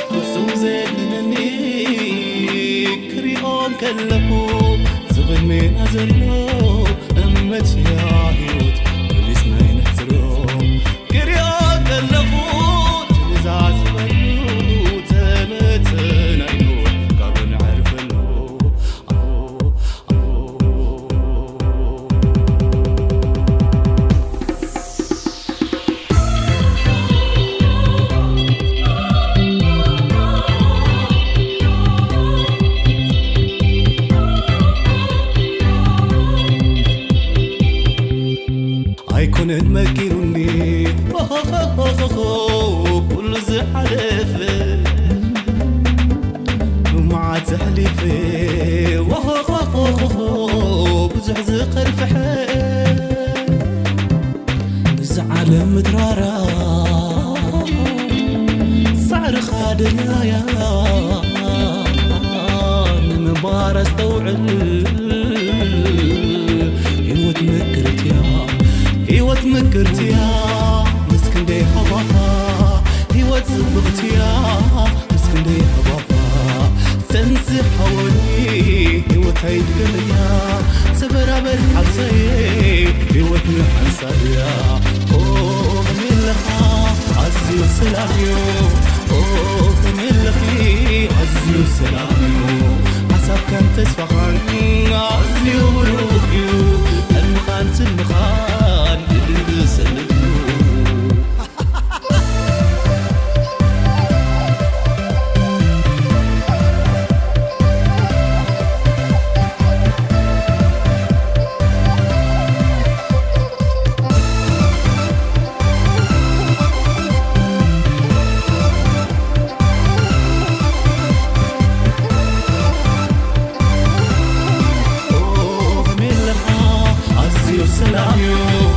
ፍጹም ዘድነኒ ክሪኦም ከለኹ ዝቕድሜና ዘሎ እመት ያ ህይወት ፖሊስ ናይ ንሕዝሮ ክሪኦ ከለኹ ትእዛዝበሉ ተመትናይኑ ካብ ንዕርፈሉ ኣይኮነን መጊሩኒ ኩሉ ዝሓለፈ ብመዓት ዘሕሊፈ ብዙሕ ዝኸርፍሐ እዚ ዓለም ምድራራ ፃዕርኻ ድንያያ ንምንባር ኣስተውዕል ህይወት ምክርትያ ምስክንደይ ሃባኻ ህይወት ጽብቕትያ ምስክንደይ ሃባኻ ተንስሓወኒ ህይወት ኣይድገለያ ተበራበር ሓብሰየ ህይወት ንሓንሳእያ ከመለኻ ኣዝዩ ሰላም እዩ ከመለኺ ኣዝዩ ሰላም እዩ ሓሳብካን ተስፋኻን ኣዝዩ ብሩኽ እዩ ሕልምኻን ትልምኻን ሰልዩ ሰላም እዩ